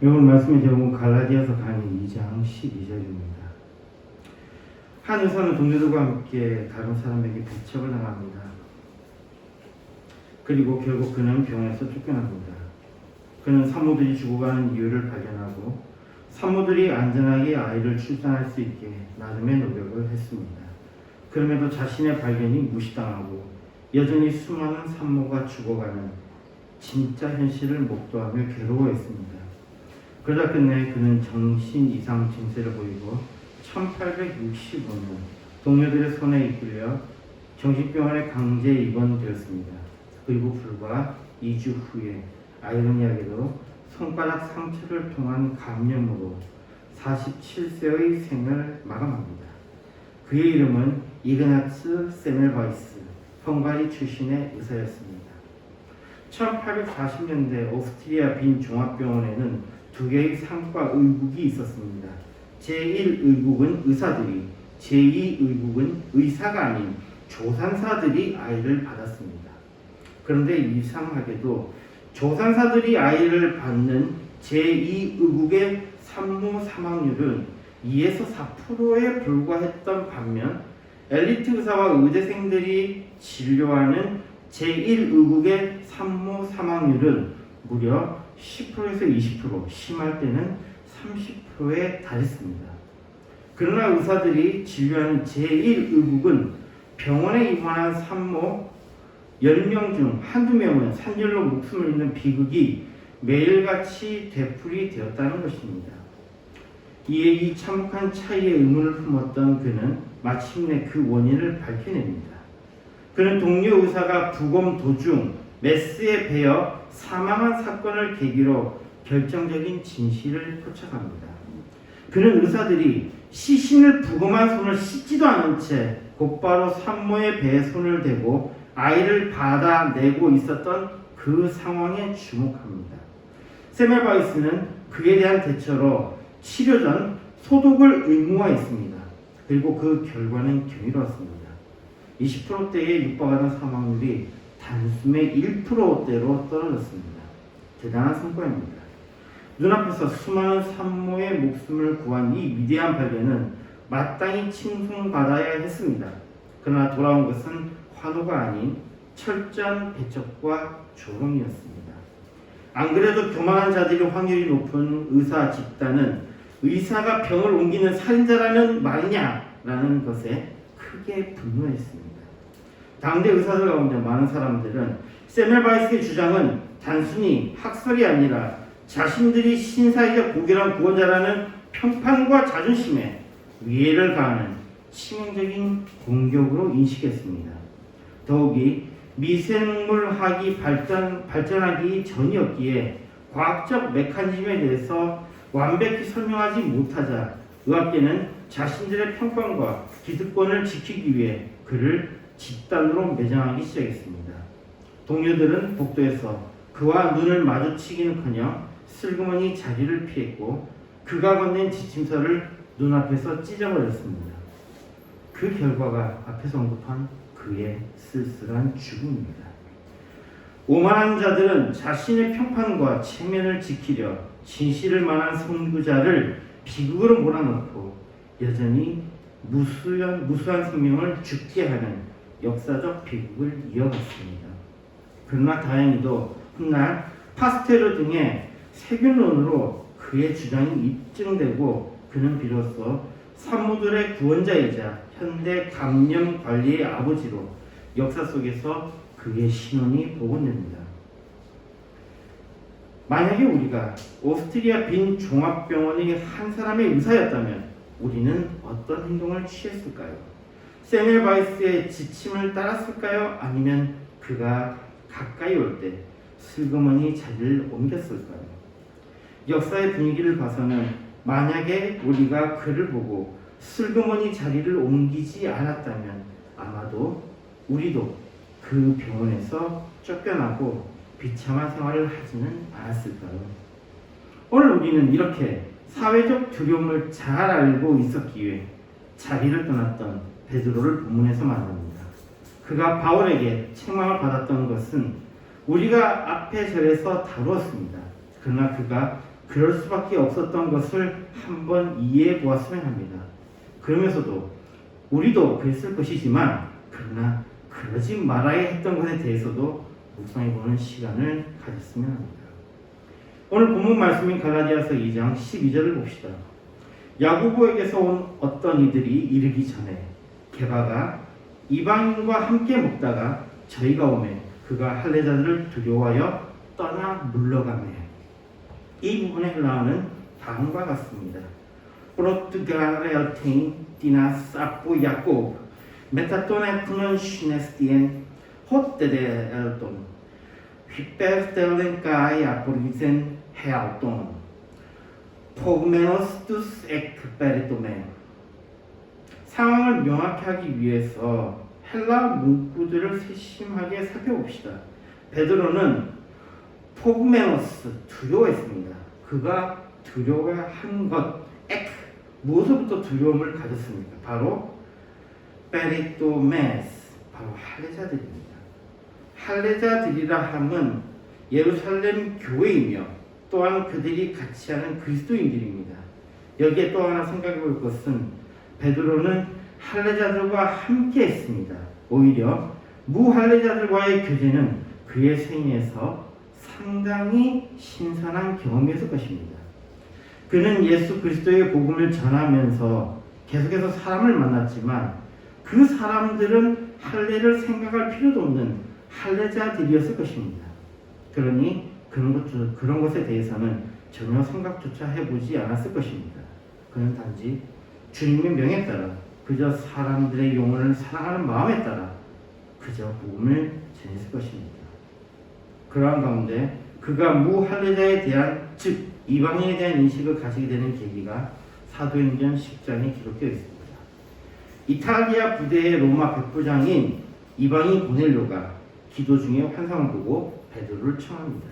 오늘 말씀의 제목은 갈라디아서 강의 2장 12절입니다. 한 의사는 동료들과 함께 다른 사람에게 배척을 당합니다. 그리고 결국 그는 병원에서 쫓겨납니다. 그는 산모들이 죽어가는 이유를 발견하고 산모들이 안전하게 아이를 출산할 수 있게 나름의 노력을 했습니다. 그럼에도 자신의 발견이 무시당하고 여전히 수많은 산모가 죽어가는 진짜 현실을 목도하며 괴로워했습니다. 그러다 끝내 그는 정신 이상 증세를 보이고 1865년 동료들의 손에 이끌려 정신병원에 강제 입원되었습니다. 그리고 불과 2주 후에 아이러니하게도 손가락 상처를 통한 감염으로 47세의 생을 마감합니다. 그의 이름은 이그나츠 세멜바이스, 헝가리 출신의 의사였습니다. 1840년대 오스트리아 빈 종합병원에는 두 개의 상과 의국이 있었습니다. 제1의국은 의사들이, 제2의국은 의사가 아닌 조산사들이 아이를 받았습니다. 그런데 이상하게도 조산사들이 아이를 받는 제2의국의 산모 사망률은 2에서 4%에 불과했던 반면 엘리트 의사와 의대생들이 진료하는 제1의국의 산모 사망률은 무려 10%에서 20%, 심할 때는 30%에 달했습니다. 그러나 의사들이 진료하는 제1의국은 병원에 입원한 산모 10명 중 한두 명은 산열로 목숨을 잃는 비극이 매일같이 되풀이 되었다는 것입니다. 이에 이 참혹한 차이에 의문을 품었던 그는 마침내 그 원인을 밝혀냅니다. 그는 동료 의사가 부검 도중 메스에 베어 사망한 사건을 계기로 결정적인 진실을 포착합니다. 그는 의사들이 시신을 부검한 손을 씻지도 않은 채 곧바로 산모의 배에 손을 대고 아이를 받아내고 있었던 그 상황에 주목합니다. 세멜바이스는 그에 대한 대처로 치료 전 소독을 의무화했습니다. 그리고 그 결과는 경이로웠습니다. 20%대에 육박하는 사망률이 단숨에 1%대로 떨어졌습니다. 대단한 성과입니다. 눈앞에서 수많은 산모의 목숨을 구한 이 위대한 발견은 마땅히 칭송받아야 했습니다. 그러나 돌아온 것은 환호가 아닌 철저한 배척과 조롱이었습니다. 안 그래도 교만한 자들이 확률이 높은 의사 집단은 의사가 병을 옮기는 살인자라는 말이냐라는 것에 크게 분노했습니다. 당대 의사들 가운데 많은 사람들은 세멜바이스의 주장은 단순히 학설이 아니라 자신들이 신사이자 고결한 구원자라는 평판과 자존심에 위해를 가하는 치명적인 공격으로 인식했습니다. 더욱이 미생물학이 발전하기 전이었기에 과학적 메커니즘에 대해서 완벽히 설명하지 못하자 의학계는 자신들의 평판과 기득권을 지키기 위해 그를 집단으로 매장하기 시작했습니다. 동료들은 복도에서 그와 눈을 마주치기는커녕 슬그머니 자리를 피했고 그가 건넨 지침서를 눈앞에서 찢어버렸습니다. 그 결과가 앞에서 언급한 그의 쓸쓸한 죽음입니다. 오만한 자들은 자신의 평판과 체면을 지키려 진실을 말한 선구자를 비극으로 몰아넣고 여전히 무수한 생명을 죽게 하는 역사적 비극을 이어갔습니다. 그러나 다행히도 훗날 파스테르 등의 세균론으로 그의 주장이 입증되고 그는 비로소 산모들의 구원자이자 현대 감염 관리의 아버지로 역사 속에서 그의 신원이 복원됩니다. 만약에 우리가 오스트리아 빈 종합병원의 한 사람의 의사였다면 우리는 어떤 행동을 취했을까요? 세멜바이스의 지침을 따랐을까요? 아니면 그가 가까이 올 때 슬그머니 자리를 옮겼을까요? 역사의 분위기를 봐서는 만약에 우리가 그를 보고 슬그머니 자리를 옮기지 않았다면 아마도 우리도 그 병원에서 쫓겨나고 비참한 생활을 하지는 않았을까요? 오늘 우리는 이렇게 사회적 두려움을 잘 알고 있었기에 자리를 떠났던 베드로를 본문에서 만납니다. 그가 바울에게 책망을 받았던 것은 우리가 앞의 절에서 다루었습니다. 그러나 그가 그럴 수밖에 없었던 것을 한번 이해해 보았으면 합니다. 그러면서도 우리도 그랬을 것이지만 그러나 그러지 말아야 했던 것에 대해서도 묵상해 보는 시간을 가졌으면 합니다. 오늘 본문 말씀인 갈라디아서 2장 12절을 봅시다. 야고보에게서 온 어떤 이들이 이르기 전에 게바가 이방인과 함께 먹다가 저희가 오매 그가 할례자들을 두려워하여 떠나 물러가매. 이 부분의 헬라어는 다음과 같습니다. Portugal tem dinas apo Jacob metatonet non shinestien hotede elton hyperstellen kai aporisen healton pogmenos tus ek peritome. 상황을 명확히 하기 위해서 헬라 문구들을 세심하게 살펴봅시다. 베드로는 포그메노스, 두려워했습니다. 그가 두려워한 것, 무엇으로부터 두려움을 가졌습니까? 바로 페리토메스, 바로 할례자들입니다. 할례자들이라 함은 예루살렘 교회이며 또한 그들이 같이 하는 그리스도인들입니다. 여기에 또 하나 생각해 볼 것은 베드로는 할례자들과 함께 했습니다. 오히려 무할례자들과의 교제는 그의 생애에서 상당히 신선한 경험이었을 것입니다. 그는 예수 그리스도의 복음을 전하면서 계속해서 사람을 만났지만 그 사람들은 할례를 생각할 필요도 없는 할례자들이었을 것입니다. 그러니 그런 것에 대해서는 전혀 생각조차 해보지 않았을 것입니다. 그는 단지 주님의 명에 따라 그저 사람들의 영혼을 사랑하는 마음에 따라 그저 복음을 전했을 것입니다. 그러한 가운데 그가 무할례자에 대한 즉 이방인에 대한 인식을 가지게 되는 계기가 사도행전 10장에 기록되어 있습니다. 이탈리아 부대의 로마 백부장인 이방인 고넬료가 기도 중에 환상을 보고 베드로를 청합니다.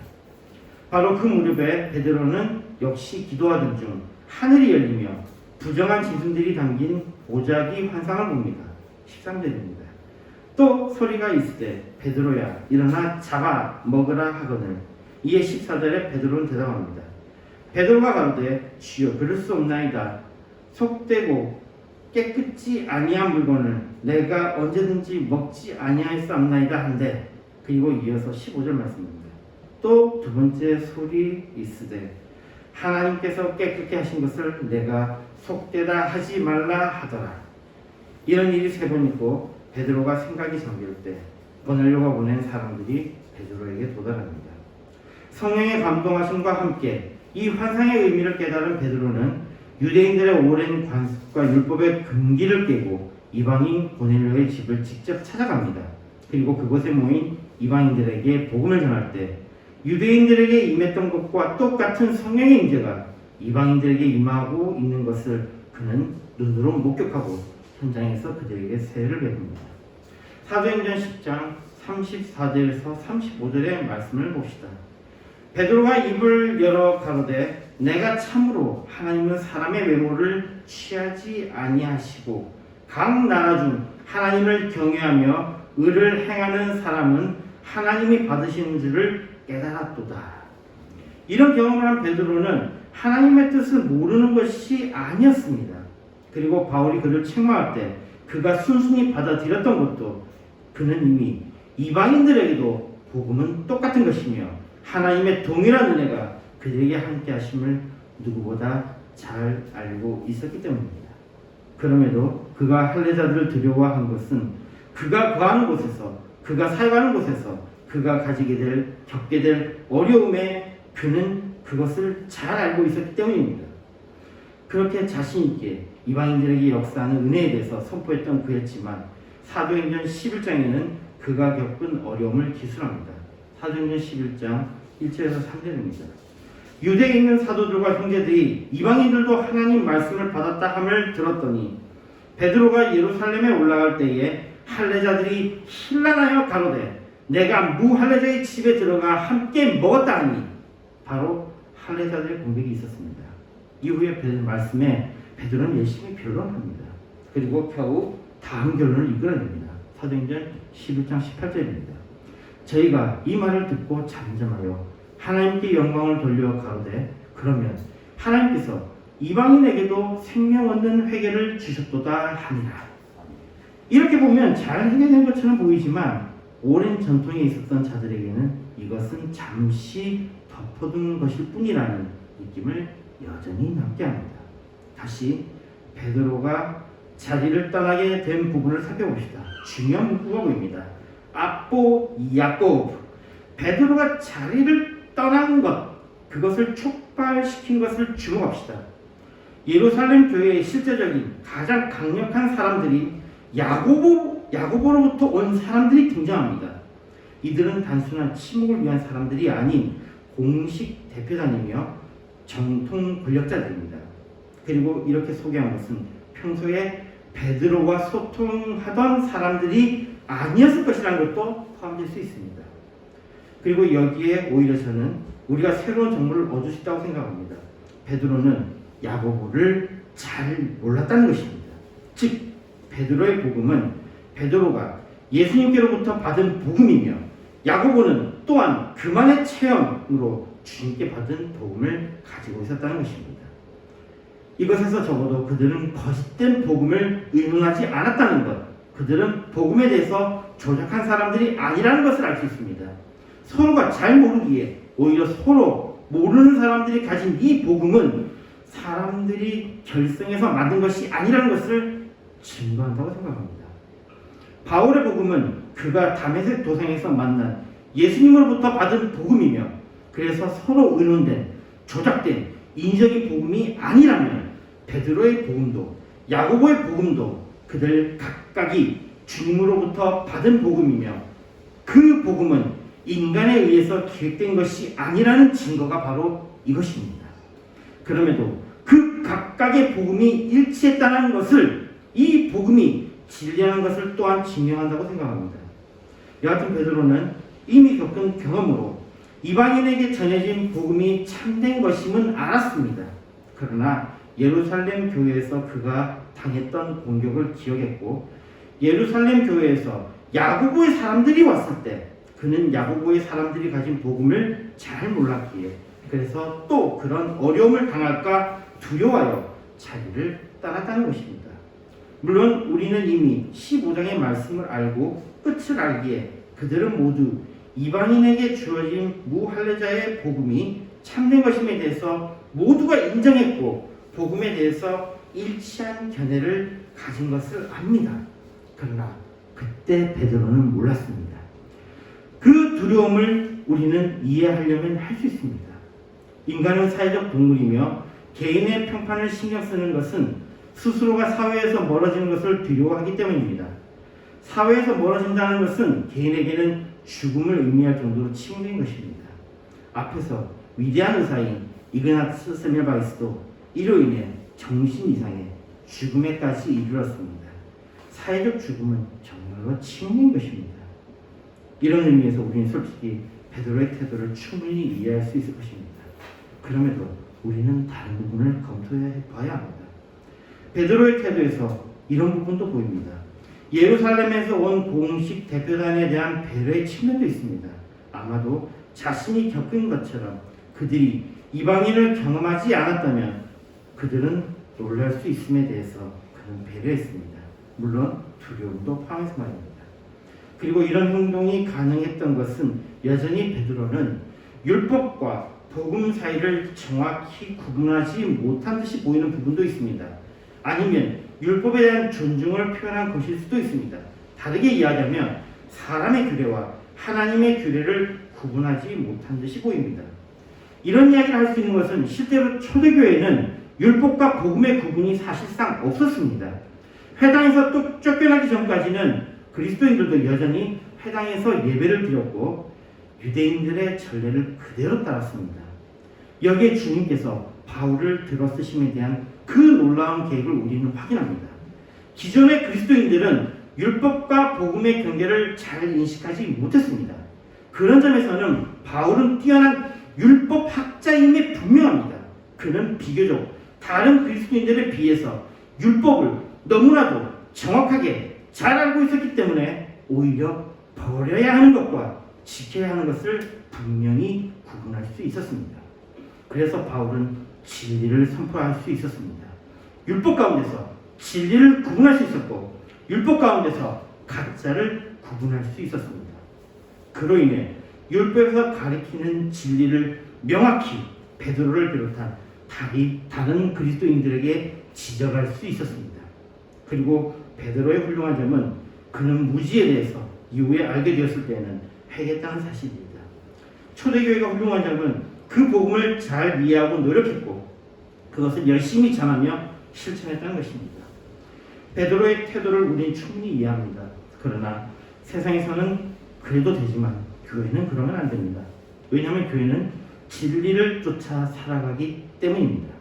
바로 그 무렵에 베드로는 역시 기도하던 중 하늘이 열리며 부정한 지순들이 담긴 보자기 환상을 봅니다. 13절입니다. 또 소리가 있으되 베드로야 일어나 잡아 먹으라 하거늘. 이에 14절에 베드로는 대답합니다. 베드로가 가로되 주여 그럴 수 없나이다. 속되고 깨끗지 아니한 물건을 내가 언제든지 먹지 아니하였사옵나이다 한데. 그리고 이어서 15절 말씀입니다. 또 두 번째 소리 있으되 하나님께서 깨끗게 하신 것을 내가 속되다 하지 말라 하더라. 이런 일이 세 번 있고 베드로가 생각이 잠길 때 고넬료가 보낸 사람들이 베드로에게 도달합니다. 성령의 감동하심과 함께 이 환상의 의미를 깨달은 베드로는 유대인들의 오랜 관습과 율법의 금기를 깨고 이방인 고넬료의 집을 직접 찾아갑니다. 그리고 그곳에 모인 이방인들에게 복음을 전할 때 유대인들에게 임했던 것과 똑같은 성령의 임재가 이방인들에게 임하고 있는 것을 그는 눈으로 목격하고 현장에서 그들에게 세례를 베립니다. 사도행전 10장 34절에서 35절의 말씀을 봅시다. 베드로가 입을 열어 가로되 내가 참으로 하나님은 사람의 외모를 취하지 아니하시고 각 나라 중 하나님을 경외하며 의를 행하는 사람은 하나님이 받으시는 줄을 깨달았도다. 이런 경험을 한 베드로는 하나님의 뜻을 모르는 것이 아니었습니다. 그리고 바울이 그를 책망할 때 그가 순순히 받아들였던 것도 그는 이미 이방인들에게도 복음은 똑같은 것이며 하나님의 동일한 은혜가 그들에게 함께 하심을 누구보다 잘 알고 있었기 때문입니다. 그럼에도 그가 할례자들을 두려워한 것은 그가 거하는 곳에서 그가 살아가는 곳에서 그가 겪게 될 어려움에 그는 그것을 잘 알고 있었기 때문입니다. 그렇게 자신 있게 이방인들에게 역사하는 은혜에 대해서 선포했던 그였지만 사도행전 11장에는 그가 겪은 어려움을 기술합니다. 사도행전 11장 1절에서 3절입니다. 유대에 있는 사도들과 형제들이 이방인들도 하나님 말씀을 받았다 함을 들었더니 베드로가 예루살렘에 올라갈 때에 할례자들이 신란하여 가로되 내가 무할례자의 집에 들어가 함께 먹었다 하니 바로 할례자들의 공백이 있었습니다. 이후에 말씀에 베드로는 열심히 변론합니다. 그리고 겨우 다음 결론을 이끌어냅니다. 사도행전 11장 18절입니다. 저희가 이 말을 듣고 잠잠하여 하나님께 영광을 돌려 가로되 그러면 하나님께서 이방인에게도 생명 얻는 회개를 주셨도다 하니라. 이렇게 보면 잘 해결된 것처럼 보이지만 오랜 전통에 있었던 자들에게는 이것은 잠시 덮어둔 것일 뿐이라는 느낌을 여전히 남게 합니다. 다시 베드로가 자리를 떠나게 된 부분을 살펴봅시다. 중요한 문구가 보입니다. 아뽀 야곱. 베드로가 자리를 떠난 것, 그것을 촉발시킨 것을 주목합시다. 예루살렘 교회의 실제적인 가장 강력한 사람들이 야고보로부터 온 사람들이 등장합니다. 이들은 단순한 침묵을 위한 사람들이 아닌 공식 대표단이며 정통 권력자들입니다. 그리고 이렇게 소개한 것은 평소에 베드로와 소통하던 사람들이 아니었을 것이라는 것도 포함될 수 있습니다. 그리고 여기에 오히려 저는 우리가 새로운 정보를 얻을 수 있다고 생각합니다. 베드로는 야고보를 잘 몰랐다는 것입니다. 즉 베드로의 복음은 베드로가 예수님께로부터 받은 복음이며 야고보는 또한 그만의 체험으로 주님께 받은 복음을 가지고 있었다는 것입니다. 이것에서 적어도 그들은 거짓된 복음을 의논하지 않았다는 것, 그들은 복음에 대해서 조작한 사람들이 아니라는 것을 알 수 있습니다. 서로가 잘 모르기에 오히려 서로 모르는 사람들이 가진 이 복음은 사람들이 결성해서 만든 것이 아니라는 것을 증거한다고 생각합니다. 바울의 복음은 그가 다메섹 도상에서 만난 예수님으로부터 받은 복음이며 그래서 서로 의논된 조작된 인위적인 복음이 아니라면 베드로의 복음도 야고보의 복음도 그들 각각이 주님으로부터 받은 복음이며 그 복음은 인간에 의해서 기획된 것이 아니라는 증거가 바로 이것입니다. 그럼에도 그 각각의 복음이 일치했다는 것을 이 복음이 진리라는 것을 또한 증명한다고 생각합니다. 여하튼 베드로는 이미 겪은 경험으로 이방인에게 전해진 복음이 참된 것임은 알았습니다. 그러나 예루살렘 교회에서 그가 당했던 공격을 기억했고 예루살렘 교회에서 야고보의 사람들이 왔을 때 그는 야고보의 사람들이 가진 복음을 잘 몰랐기에 그래서 또 그런 어려움을 당할까 두려워하여 자리를 떠났다는 것입니다. 물론 우리는 이미 15장의 말씀을 알고 끝을 알기에 그들은 모두 이방인에게 주어진 무할례자의 복음이 참된 것임에 대해서 모두가 인정했고 복음에 대해서 일치한 견해를 가진 것을 압니다. 그러나 그때 베드로는 몰랐습니다. 그 두려움을 우리는 이해하려면 할 수 있습니다. 인간은 사회적 동물이며 개인의 평판을 신경 쓰는 것은 스스로가 사회에서 멀어지는 것을 두려워하기 때문입니다. 사회에서 멀어진다는 것은 개인에게는 죽음을 의미할 정도로 치명적인 것입니다. 앞에서 위대한 의사인 이그나츠 세멜바이스도 이로 인해 정신 이상의 죽음에까지 이르렀습니다. 사회적 죽음은 정말로 치명적인 것입니다. 이런 의미에서 우리는 솔직히 베드로의 태도를 충분히 이해할 수 있을 것입니다. 그럼에도 우리는 다른 부분을 검토해 봐야 합니다. 베드로의 태도에서 이런 부분도 보입니다. 예루살렘에서 온 공식 대표단에 대한 배려의 측면도 있습니다. 아마도 자신이 겪은 것처럼 그들이 이방인을 경험하지 않았다면 그들은 놀랄 수 있음에 대해서 그는 배려했습니다. 물론 두려움도 포함해서 말입니다. 그리고 이런 행동이 가능했던 것은 여전히 베드로는 율법과 복음 사이를 정확히 구분하지 못한 듯이 보이는 부분도 있습니다. 아니면 율법에 대한 존중을 표현한 것일 수도 있습니다. 다르게 이야기하면 사람의 규례와 하나님의 규례를 구분하지 못한 듯이 보입니다. 이런 이야기를 할 수 있는 것은 실제로 초대교회에는 율법과 복음의 구분이 사실상 없었습니다. 회당에서 쫓겨나기 전까지는 그리스도인들도 여전히 회당에서 예배를 드렸고 유대인들의 전례를 그대로 따랐습니다. 여기에 주님께서 바울을 들어 쓰심에 대한 그 놀라운 계획을 우리는 확인합니다. 기존의 그리스도인들은 율법과 복음의 경계를 잘 인식하지 못했습니다. 그런 점에서는 바울은 뛰어난 율법학자임이 분명합니다. 그는 비교적 다른 그리스도인들에 비해서 율법을 너무나도 정확하게 잘 알고 있었기 때문에 오히려 버려야 하는 것과 지켜야 하는 것을 분명히 구분할 수 있었습니다. 그래서 바울은 진리를 선포할 수 있었습니다. 율법 가운데서 진리를 구분할 수 있었고 율법 가운데서 가짜를 구분할 수 있었습니다. 그로 인해 율법에서 가리키는 진리를 명확히 베드로를 비롯한 다른 그리스도인들에게 지적할 수 있었습니다. 그리고 베드로의 훌륭한 점은 그는 무지에 대해서 이후에 알게 되었을 때에는 회개했다는 사실입니다. 초대교회가 훌륭한 점은 그 복음을 잘 이해하고 노력했고 그것을 열심히 전하며 실천했다는 것입니다. 베드로의 태도를 우리는 충분히 이해합니다. 그러나 세상에서는 그래도 되지만 교회는 그러면 안 됩니다. 왜냐하면 교회는 진리를 쫓아 살아가기 때문입니다.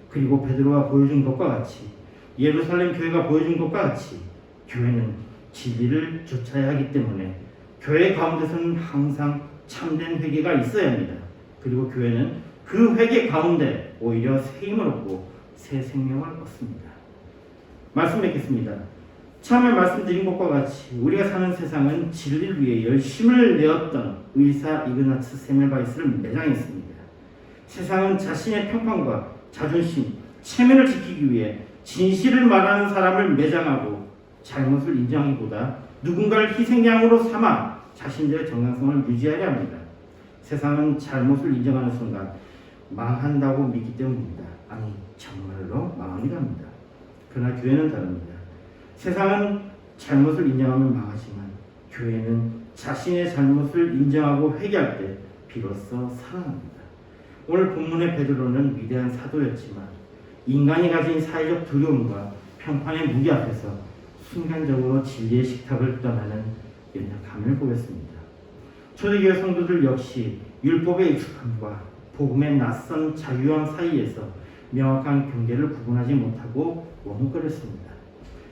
그리고 베드로가 보여준 것과 같이 예루살렘 교회가 보여준 것과 같이 교회는 진리를 쫓아야 하기 때문에 교회 가운데서는 항상 참된 회개가 있어야 합니다. 그리고 교회는 그 회개 가운데 오히려 새 힘을 얻고 새 생명을 얻습니다. 말씀 맺겠습니다. 처음에 말씀드린 것과 같이 우리가 사는 세상은 진리를 위해 열심을 내었던 의사 이그나츠 세멜바이스를 매장했습니다. 세상은 자신의 평판과 자존심, 체면을 지키기 위해 진실을 말하는 사람을 매장하고 잘못을 인정하기보다 누군가를 희생양으로 삼아 자신들의 정당성을 유지하려 합니다. 세상은 잘못을 인정하는 순간 망한다고 믿기 때문입니다. 아니, 정말로 망하기도 합니다. 그러나 교회는 다릅니다. 세상은 잘못을 인정하면 망하지만 교회는 자신의 잘못을 인정하고 회개할 때 비로소 살아납니다. 오늘 본문의 베드로는 위대한 사도였지만 인간이 가진 사회적 두려움과 평판의 무기 앞에서 순간적으로 진리의 식탁을 떠나는 연약함을 보였습니다. 초대교회 성도들 역시 율법의 익숙함과 복음의 낯선 자유함 사이에서 명확한 경계를 구분하지 못하고 머뭇거렸습니다.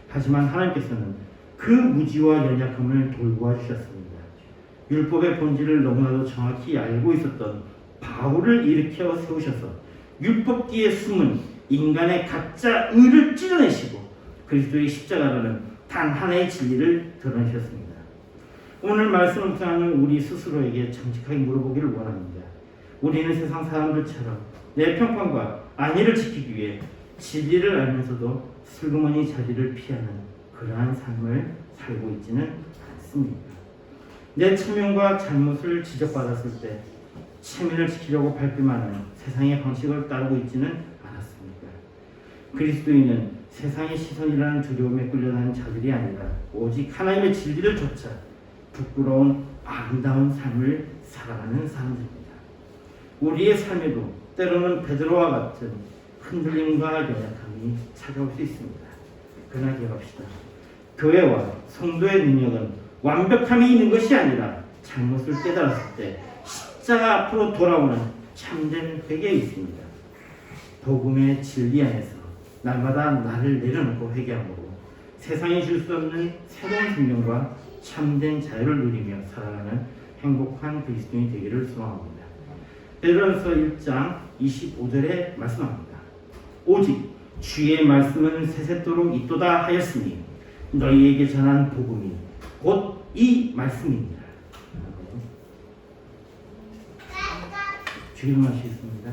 하지만 하나님께서는 그 무지와 연약함을 돌보아 주셨습니다. 율법의 본질을 너무나도 정확히 알고 있었던 바울을 일으켜 세우셔서 율법 뒤에 숨은 인간의 가짜 의를 찢어내시고 그리스도의 십자가라는 단 하나의 진리를 드러내셨습니다. 오늘 말씀을 묵상하는 우리 스스로에게 정직하게 물어보기를 원합니다. 우리는 세상 사람들처럼 내 평판과 안위를 지키기 위해 진리를 알면서도 슬그머니 자리를 피하는 그러한 삶을 살고 있지는 않습니다. 내 체면과 잘못을 지적받았을 때 체면을 지키려고 밟기만 하는 세상의 방식을 따르고 있지는 않았습니까? 그리스도인은 세상의 시선이라는 두려움에 끌려다니는 자들이 아니라 오직 하나님의 진리를 쫓아 부끄러운 아름다운 삶을 살아가는 사람들입니다. 우리의 삶에도 때로는 베드로와 같은 흔들림과 연약함이 찾아올 수 있습니다. 그러나 기억합시다. 교회와 성도의 능력은 완벽함이 있는 것이 아니라 잘못을 깨달았을 때 십자가 앞으로 돌아오는 참된 회개에 있습니다. 복음의 진리 안에서 날마다 나를 내려놓고 회개함으로 세상이 줄 수 없는 새로운 생명과 참된 자유를 누리며 살아가는 행복한 그리스도인이 되기를 소망합니다. 베드로전서 1장 25절에 말씀합니다. 오직 주의 말씀은 세세토록 있도다 하였으니 너희에게 전한 복음이 곧 이 말씀입니다. 주기도 마시겠습니다.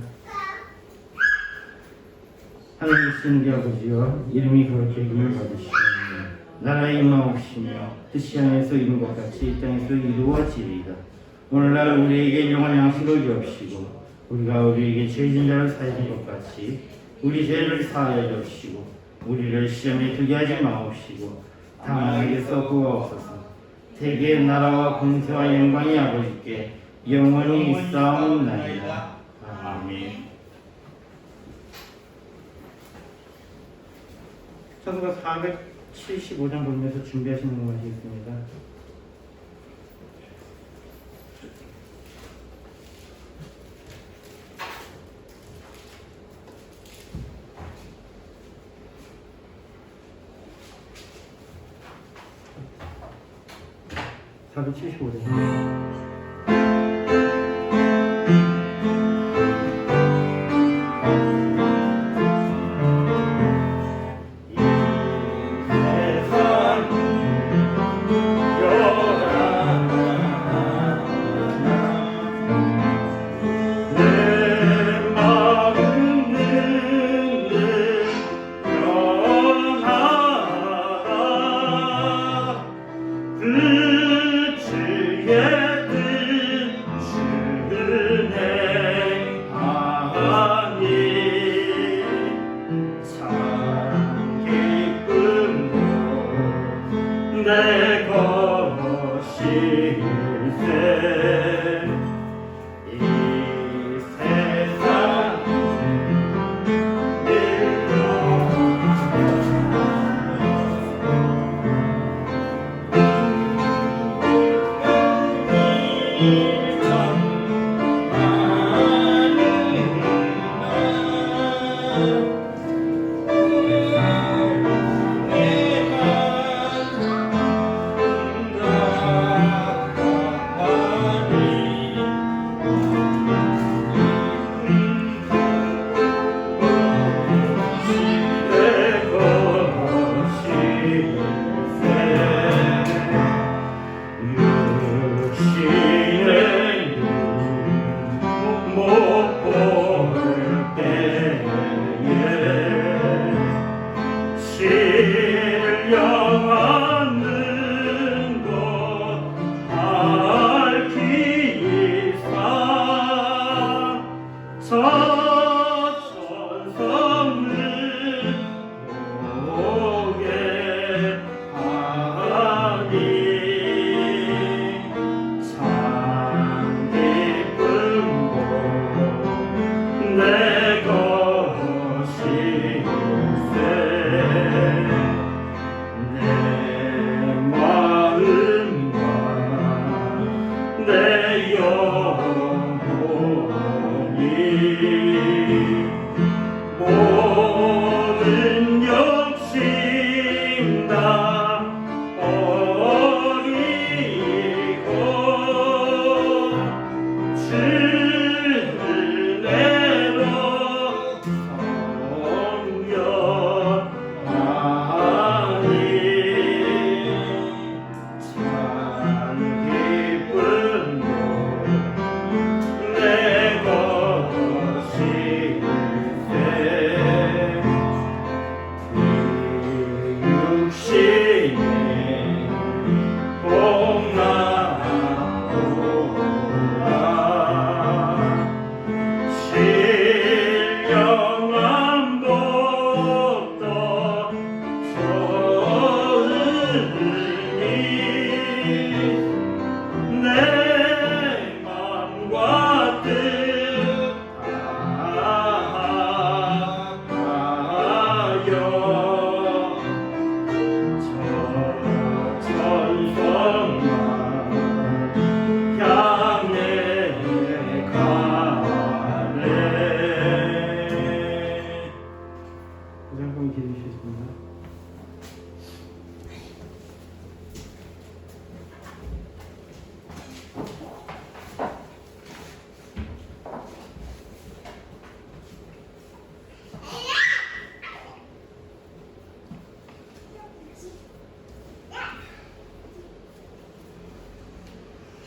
하나님 신의 아버지여, 이름이 거룩히 여김을 받으시오며 나라의 임하옵시며 뜻이 하늘에서 이룬 것 같이 이 땅에서 이루어지리이다. 오늘날 우리에게 영원한 양식을 주옵시고 우리가 우리에게 죄진 자를 사해 준 것 같이 우리 죄를 사하여 주옵시고 우리를 시험에 들게 하지 마옵시고 다만 에게서 구하옵소서. 대개 나라와 권세와 영광이 아버지께 영원히 있사옵나이다. 아멘. 찬송가 475장 보면서 준비하시는 거 하시겠습니다.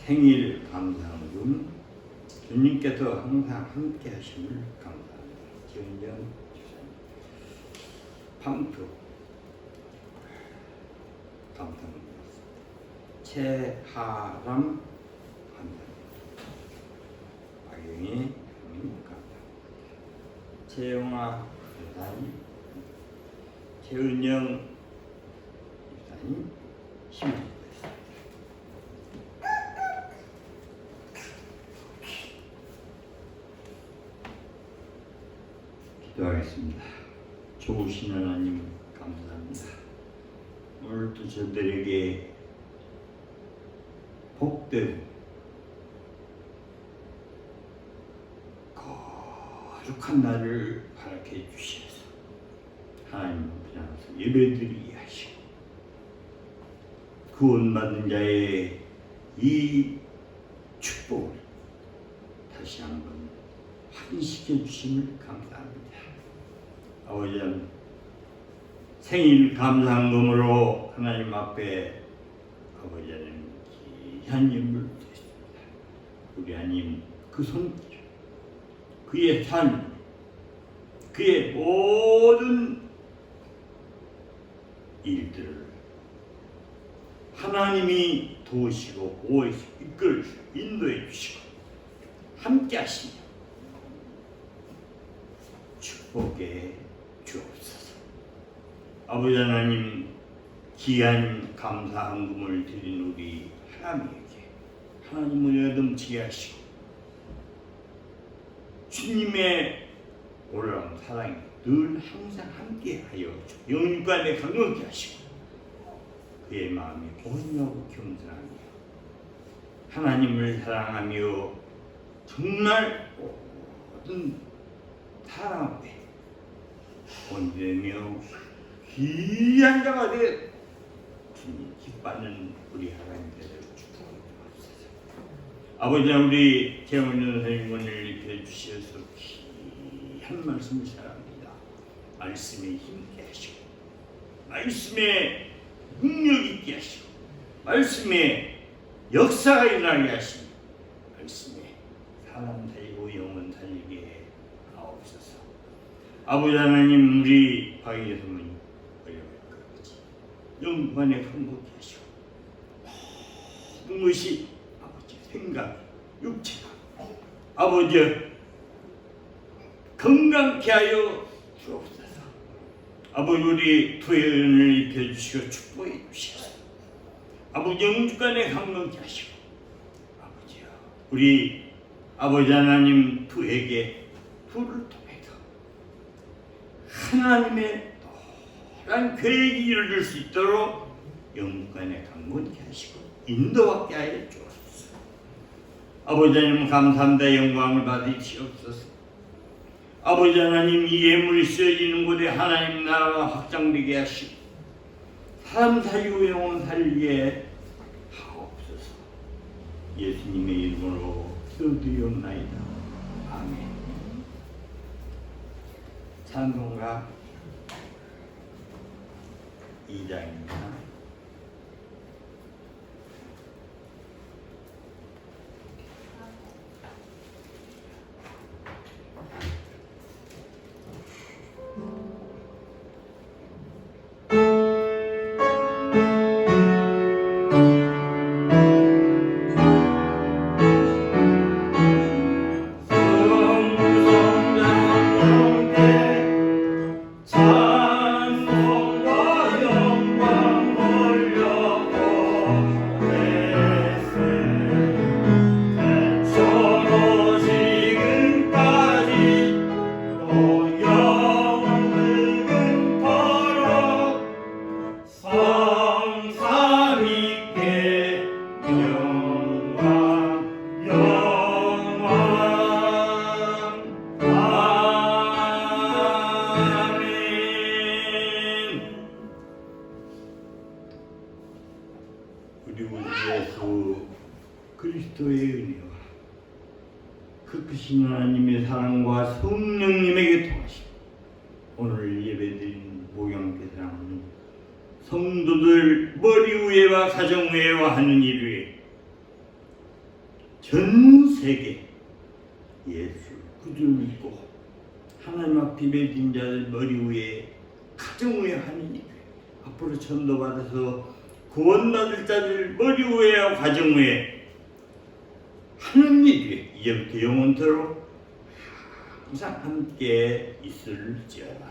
생일 감사헌금 주님께서 항상 함께 하심을 감사합니다. 지은정 집사님. 방표 감사합니다. 최하람 감사합니다. 박영희 감사합니다. 최영아 집사님, 최은영 집사님, 심지어 기도하겠습니다. 좋으신 하나님 감사합니다. 오늘도 저들에게 복되고 거룩한 날을 허락해 주셔서 하나님 앞에 예배드리게 하시고 구원받는 자의 이 축복을 다시 한번 확인시켜 주심을 감사합니다. 아버지 생일 감사헌금으로 하나님 앞에 아버지 하나님 귀한 예물을 드렸습니다. 우리 하나님 그 손길, 그의 삶, 그의 모든 일들을 하나님이 도우시고 보호해주시고 이끌어 주시고 인도해 주시고 함께 하시며 축복해 주옵소서. 아버지 하나님 귀한 감사헌금을 드린 우리 하나님에게 하나님을 넘치게 하시고 주님의 놀라운 사랑이 늘 항상 함께하여 영육간에 강건케 하시고 그의 마음이 온유하고 겸손하며 하나님을 사랑하며 정말 모든 사람 앞에 온전하며 귀한 자가 되어 주님 기뻐하는 우리 하나님께서 축복해 주옵소서. 아버지 우리 재원전 선생님 오늘 입혀주셔서 귀한 말씀을 사랑합니다. 말씀에 힘있게 하시고 말씀에 능력 있게 하시고 말씀에 역사가 일어나게 하시고 말씀에 사람 살리고 영혼 살리게 하옵소서. 아버지 하나님 우리 박영희 선생님 어려울 것같이 영관에 행복해 하시고 모든 것이 아버지 생각 육체가 아버지 건강케 하여 주옵소서. 아버지 우리 도연을 입혀주시고 축복해 주시옵소서. 아버지 영주간에 강건케 하시고 아버지요 우리 아버지 하나님 두에게 두를 통해서 하나님의 또한 계획이 이루어질 수 있도록 영주간에 강건케 하시고 인도받게 하여 주옵소서. 아버지 하나님 감사합니다. 영광을 받으시옵소서. 아버지 하나님 이 예물이 쓰여지는 곳에 하나님 나라가 확장되게 하시고 사람 살리고 영혼 살리게 하옵소서. 예수님의 이름으로 기도드리옵나이다. 아멘. 찬송가 2장입니다. 그리스도의 은혜와 그 크신 하나님의 사랑과 성령님에게 통하시고 오늘 예배드린 목양대사랑은 성도들 머리 위에와 가정 위에와 하는 일 위에 전 세계 예수 그들 믿고 하나님 앞에 맺은 자들 머리 위에 가정 위에 하느님 앞으로 전도받아서 구원받을 자들 머리 위에 가정 위에 하는 일이 이제부터 영원토록 항상 함께 있을지어다.